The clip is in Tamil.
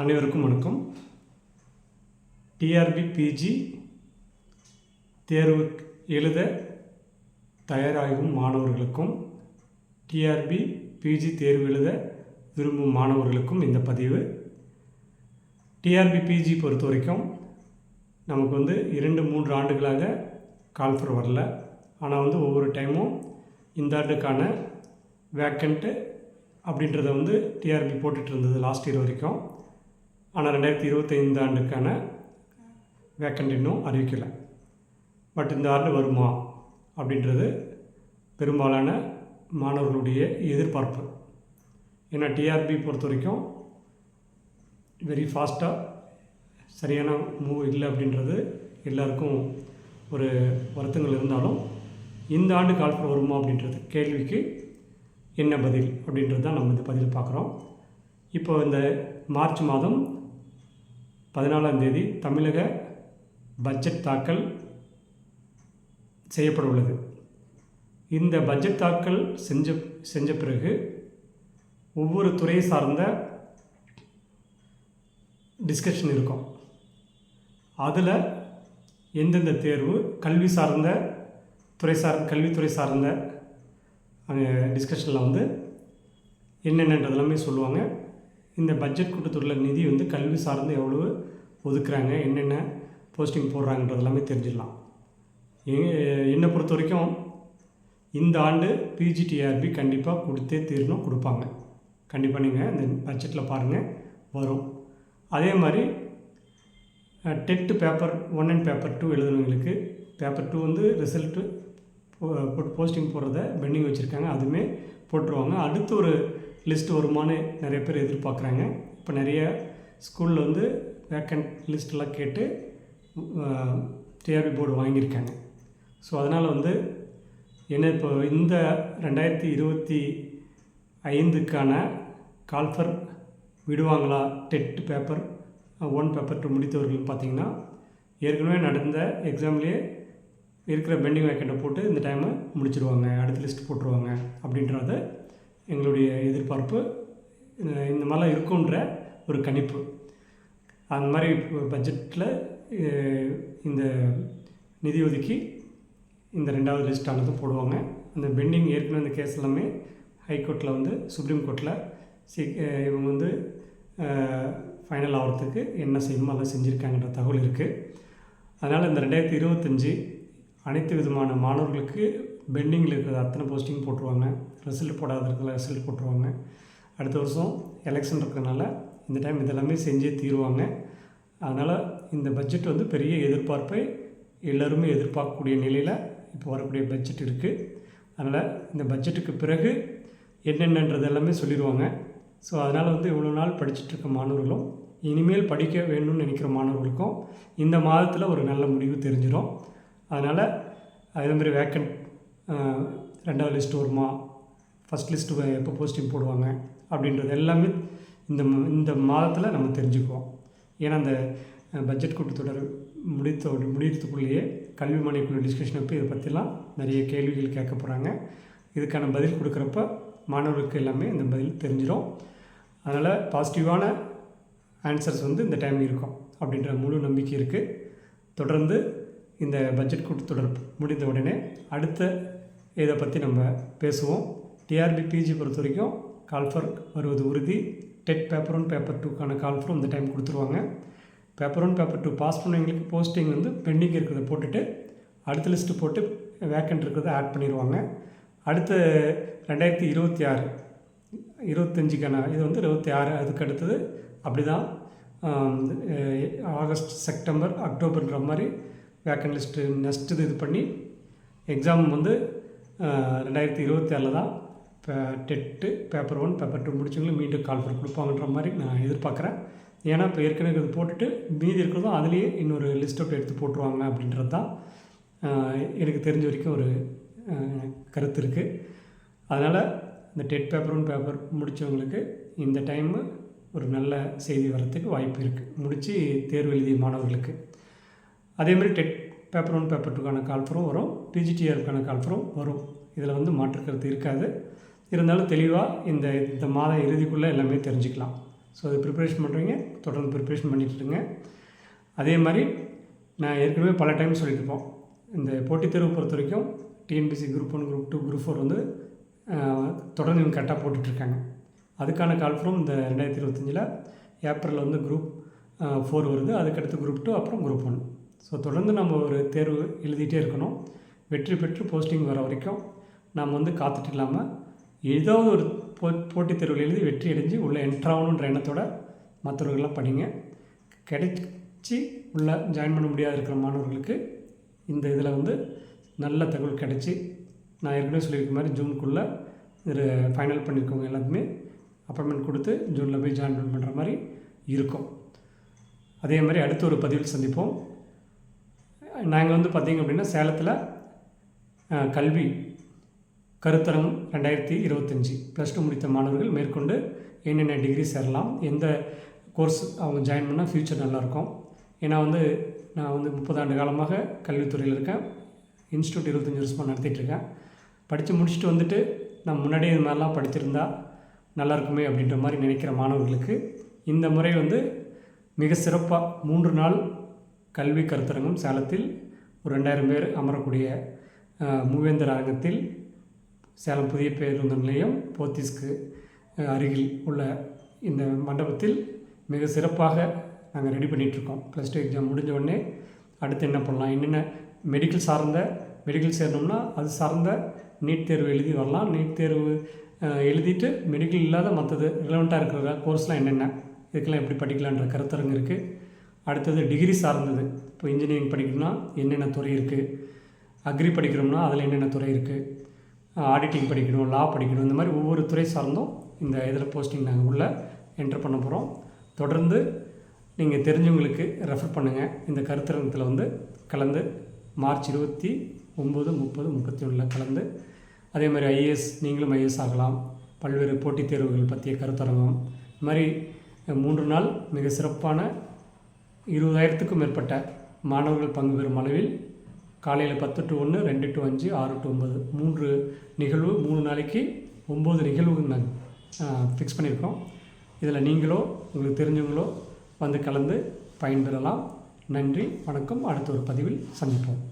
அனைவருக்கும் வணக்கம். டிஆர்பி பிஜி தேர்வு எழுத தயாராகும் மாணவர்களுக்கும் டிஆர்பி பிஜி தேர்வு எழுத விரும்பும் மாணவர்களுக்கும் இந்த பதிவு. டிஆர்பி பிஜி பொறுத்த வரைக்கும் நமக்கு 2-3 ஆண்டுகளாக கால்ஃபர் வரல. ஆனால் ஒவ்வொரு டைமும் இந்த ஆண்டுக்கான வேக்கண்ட்டு அப்படின்றத டிஆர்பி போட்டுட்டு இருந்தது லாஸ்ட் இயர் வரைக்கும். ஆனால் 2025 ஆண்டுக்கான வேக்கண்ட் இன்னும் அறிவிக்கலை. பட் இந்த ஆண்டு வருமா அப்படின்றது பெரும்பாலான மாணவர்களுடைய எதிர்பார்ப்பு. ஏன்னா டிஆர்பி பொறுத்த வரைக்கும் வெரி ஃபாஸ்ட்டாக சரியான மூவ் இல்லை அப்படின்றது எல்லாருக்கும் ஒரு வருத்தங்கள் இருந்தாலும், இந்த ஆண்டு கால்ஃபர் வருமா அப்படின்றது கேள்விக்கு என்ன பதில் அப்படின்றது தான் நம்ம இந்த பதில் பார்க்குறோம். இப்போ இந்த மார்ச் மாதம் 14ஆம் தேதி தமிழக பட்ஜெட் தாக்கல் செய்யப்பட உள்ளது. இந்த பட்ஜெட் தாக்கல் செஞ்ச பிறகு ஒவ்வொரு துறை சார்ந்த டிஸ்கஷன் இருக்கும். அதில் எந்தெந்த தேர்வு கல்வி சார்ந்த கல்வித்துறை சார்ந்த அங்கே டிஸ்கஷனில் என்னென்னன்றதெல்லாமே சொல்லுவாங்க. இந்த பட்ஜெட் கூட்டத்தொடரில் நிதி கல்வி சார்ந்து எவ்வளவு ஒதுக்குறாங்க, என்னென்ன போஸ்டிங் போடுறாங்கன்றது எல்லாமே தெரிஞ்சிடலாம். என்னை பொறுத்த வரைக்கும் இந்த ஆண்டு பிஜிடிஆர்பி கண்டிப்பாக கொடுத்தே தீரணும், கொடுப்பாங்க. கண்டிப்பாக நீங்கள் இந்த பட்ஜெட்டில் பாருங்கள், வரும். அதே மாதிரி டெட்டு பேப்பர் 1 அண்ட் பேப்பர் 2 எழுதுனவங்களுக்கு பேப்பர் 2 ரிசல்ட்டு போஸ்டிங் போடுறத பெண்டிங் வச்சுருக்காங்க, அதுவுமே போட்டுருவாங்க. அடுத்து ஒரு லிஸ்ட் வருமானு நிறைய பேர் எதிர்பார்க்குறாங்க. இப்போ நிறைய ஸ்கூலில் வேக்கண்ட் லிஸ்ட்டெல்லாம் கேட்டு டிஆர்பி போர்டு வாங்கியிருக்காங்க. ஸோ அதனால் என்ன இப்போ இந்த 2025க்கான கால்ஃபர் விடுவாங்களா டெட் பேப்பர் 1 பேப்பர் 2 முடித்தவர்கள் பார்த்திங்கன்னா, ஏற்கனவே நடந்த எக்ஸாம்லேயே இருக்கிற பெண்டிங் வேக்கண்ட்டை போட்டு இந்த டைமை முடிச்சிடுவாங்க, அடுத்த லிஸ்ட் போட்டுருவாங்க அப்படின்றத எங்களுடைய எதிர்பார்ப்பு. இந்த மாதிரிலாம் இருக்குன்ற ஒரு கணிப்பு. அந்த மாதிரி பட்ஜெட்டில் இந்த நிதி ஒதுக்கி இந்த 2வது லிஸ்ட் ஆனது போடுவாங்க. அந்த பெண்டிங் ஏற்கனவே இந்த கேஸ் எல்லாமே ஹைகோர்ட்டில் சுப்ரீம் கோர்ட்டில் இவங்க ஃபைனல் ஆகிறதுக்கு என்ன செய்யணுமோ அதை செஞ்சுருக்காங்கன்ற தகவல் இருக்குது. அதனால் இந்த 2025 அனைத்து விதமான மாணவர்களுக்கு பெண்டிங்கில் இருக்கிற அத்தனை போஸ்டிங் போட்டுருவாங்க. ரிசல்ட் போடாத இருக்கிற ரிசல்ட் போட்டுருவாங்க. அடுத்த வருஷம் எலெக்ஷன் இருக்கிறதுனால இந்த டைம் இதெல்லாமே செஞ்சே தீருவாங்க. அதனால் இந்த பட்ஜெட் பெரிய எதிர்பார்ப்பை எல்லோருமே எதிர்பார்க்கக்கூடிய நிலையில் இப்போ வரக்கூடிய பட்ஜெட் இருக்குது. அதனால் இந்த பட்ஜெட்டுக்கு பிறகு என்னென்னன்றது எல்லாமே சொல்லிடுவாங்க. ஸோ அதனால் இவ்வளோ நாள் படிச்சுட்ருக்க மாணவர்களும் இனிமேல் படிக்க வேணும்னு நினைக்கிற மாணவர்களுக்கும் இந்த மாதத்தில் ஒரு நல்ல முடிவு தெரிஞ்சிடும். அதனால் அதேமாதிரி வேக்கண்ட் 2வது லிஸ்ட்டு வருமா, ஃபஸ்ட் லிஸ்ட்டு எப்போ போஸ்டிங் போடுவாங்க அப்படின்றது எல்லாமே இந்த மாதத்தில் நம்ம தெரிஞ்சுக்குவோம். ஏன்னா அந்த பட்ஜெட் கூட்டத்தொடர் முடிகிறதுக்குள்ளேயே கல்வி மானியக்குழு டிஸ்கஷன் அப்போ இதை பற்றிலாம் நிறைய கேள்விகள் கேட்க போகிறாங்க. இதுக்கான பதில் கொடுக்குறப்ப மாணவர்களுக்கு எல்லாமே இந்த பதில் தெரிஞ்சிடும். அதனால் பாசிட்டிவான ஆன்சர்ஸ் இந்த டைம் இருக்கும் அப்படின்ற முழு நம்பிக்கை இருக்குது. தொடர்ந்து இந்த பட்ஜெட் கூட்டத்தொடர் முடிந்த உடனே அடுத்த இதை பற்றி நம்ம பேசுவோம். டிஆர்பி பிஜி பொறுத்த வரைக்கும் கால்ஃபர் வருவது உறுதி. டெட் பேப்பர் 1 பேப்பர் 2க்கான கால்ஃபரும் இந்த டைம் கொடுத்துருவாங்க. பேப்பர் 1 பேப்பர் 2 பாஸ் பண்ணவங்களுக்கு போஸ்டிங் பெண்டிங் இருக்கிறத போட்டுட்டு அடுத்த லிஸ்ட்டு போட்டு வேக்கண்ட் இருக்கிறத ஆட் பண்ணிடுவாங்க. அடுத்த 2026 25க்கான இது 26 அதுக்கு அடுத்தது அப்படி தான் ஆகஸ்ட் செப்டம்பர் அக்டோபர்ன்ற மாதிரி வேக்கண்ட் லிஸ்ட்டு நெக்ஸ்ட்டு இது பண்ணி எக்ஸாம் 2026 தான் டெட்டு பேப்பர் 1 பேப்பர் 2 முடிச்சவங்களும் மீண்டும் கால்ஃபர் கொடுப்பாங்கன்ற மாதிரி நான் எதிர்பார்க்குறேன். ஏன்னா இப்போ ஏற்கனவே இது போட்டுட்டு மீதி இருக்கிறதும் அதுலேயே இன்னொரு லிஸ்ட் அவுட் எடுத்து போட்டுருவாங்க அப்படின்றது தான் எனக்கு தெரிஞ்ச வரைக்கும் ஒரு கருத்து இருக்குது. அதனால் இந்த டெட் பேப்பர் 1 பேப்பர் முடித்தவங்களுக்கு இந்த டைமு ஒரு நல்ல செய்தி வரத்துக்கு வாய்ப்பு இருக்குது, முடித்து தேர்வு எழுதிய மாணவர்களுக்கு. அதேமாதிரி டெட் பேப்பர் 1 பேப்பர் 2க்கான கால்ஃபரும் வரும், பிஜிடிஆருக்கான கால்ஃபரும் வரும். இதில் மாற்றுக்கருத்து இருக்காது. இருந்தாலும் தெளிவாக இந்த மாத இறுதிக்குள்ளே எல்லாமே தெரிஞ்சுக்கலாம். ஸோ அது ப்ரிப்ரேஷன் பண்ணுறீங்க, தொடர்ந்து ப்ரிப்ரேஷன் பண்ணிட்டுருங்க. அதே மாதிரி நான் ஏற்கனவே பல டைம் சொல்லியிருப்போம், இந்த போட்டித் தேர்வு பொறுத்த வரைக்கும் டிஎன்பிஎஸ்சி குரூப் 1, குரூப் 2, குரூப் 4 வந்து தொடர்ந்து இவங்க கரெக்டாக போட்டுட்ருக்காங்க. அதுக்கான கால்ஃபார்ம் இந்த 2025 ஏப்ரலில் வந்து குரூப் 4 வருது. அதுக்கடுத்து குரூப் 2, அப்புறம் குரூப் 1. ஸோ தொடர்ந்து நம்ம ஒரு தேர்வு எழுதிட்டே இருக்கணும். வெற்றி பெற்று போஸ்டிங் வர வரைக்கும் நாம் வந்து காத்துட்டு இல்லாமல் ஏதாவது ஒரு போட்டித் தேர்வில் எழுதி வெற்றி அடைஞ்சு உள்ளே என்ட்ராகணுன்ற எண்ணத்தோட மற்றவர்கள்லாம் படிங்க. கிடைச்சி உள்ளே ஜாயின் பண்ண முடியாத இருக்கிற மாணவர்களுக்கு இந்த இதில் வந்து நல்ல தகவல் கிடச்சி, நான் ஏற்கனவே சொல்லியிருக்க மாதிரி ஜூனுக்குள்ளே இது ஃபைனல் பண்ணியிருக்கவங்க எல்லாத்துமே அப்பாயின்மெண்ட் கொடுத்து ஜூனில் போய் ஜாயின் பண்ணுற மாதிரி இருக்கும். அதே மாதிரி அடுத்த ஒரு பதிவில் சந்திப்போம். நாங்கள் வந்து பார்த்திங்க அப்படின்னா சேலத்தில் கல்வி கருத்தரங்கம் 2025 +2 முடித்த மாணவர்கள் மேற்கொண்டு என்னென்ன டிகிரி சேரலாம், எந்த கோர்ஸ் அவங்க ஜாயின் பண்ணால் ஃப்யூச்சர் நல்லாயிருக்கும். ஏன்னா வந்து நான் வந்து 30 ஆண்டு காலமாக கல்வித்துறையில் இருக்கேன். இன்ஸ்டியூட் 25 வருஷமாக நடத்திட்டுருக்கேன். படித்து முடிச்சுட்டு வந்துட்டு நான் முன்னாடியே இது மாதிரிலாம் படிச்சிருந்தா நல்லாயிருக்குமே அப்படின்ற மாதிரி நினைக்கிற மாணவர்களுக்கு இந்த முறை வந்து மிக சிறப்பாக 3 நாள் கல்வி கருத்தரங்கம் சேலத்தில் ஒரு 2000 பேர் அமரக்கூடிய மூவேந்தர் அரங்கத்தில் சேலம் புதிய பேருந்து நிலையம் போத்தீஸ்க்கு அருகில் உள்ள இந்த மண்டபத்தில் மிக சிறப்பாக நாங்கள் ரெடி பண்ணிகிட்ருக்கோம். +2 எக்ஸாம் முடிஞ்ச உடனே அடுத்து என்ன பண்ணலாம், என்னென்ன மெடிக்கல் சேரணும்னா அது சார்ந்த நீட் தேர்வு எழுதி வரலாம். நீட் தேர்வு எழுதிட்டு மெடிக்கல் இல்லாத மற்றது ரிலவெண்ட்டாக இருக்கிற கோர்ஸ்லாம் என்னென்ன, இதுக்கெல்லாம் எப்படி படிக்கலான்ற கருத்தரங்கு இருக்குது. அடுத்தது டிகிரி சார்ந்தது, இப்போ இன்ஜினியரிங் படிக்கணும்னா என்னென்ன துறை இருக்குது, அக்ரி படிக்கிறோம்னா அதில் என்னென்ன துறை இருக்குது, ஆடிட்டிங் படிக்கணும், லா படிக்கணும், இந்த மாதிரி ஒவ்வொரு துறை சார்ந்தும் இந்த இதில் போஸ்டிங் நாங்கள் உள்ளே என்டர் பண்ண போகிறோம். தொடர்ந்து நீங்கள் தெரிஞ்சவங்களுக்கு ரெஃபர் பண்ணுங்கள். இந்த கருத்தரங்கத்தில் வந்து கலந்து மார்ச் 29, 30, 31 கலந்து, அதே மாதிரி ஐஏஎஸ், நீங்களும் ஐஏஎஸ் ஆகலாம், பல்வேறு போட்டித் தேர்வுகள் பற்றிய கருத்தரங்கம், இந்த மாதிரி 3 நாள் மிக சிறப்பான 20,000க்கும் மேற்பட்ட மாணவர்கள் பங்கு பெறும் அளவில் காலையில் 10 to 1, 2 to 5, 6 to 9 3 நிகழ்வு, 3 நாளைக்கு 9 நிகழ்வு நாங்கள் ஃபிக்ஸ் பண்ணியிருக்கோம். இதில் நீங்களோ உங்களுக்கு தெரிஞ்சவங்களோ வந்து கலந்து பயன்பெறலாம். நன்றி, வணக்கம். அடுத்த ஒரு பதிவில் சந்திப்போம்.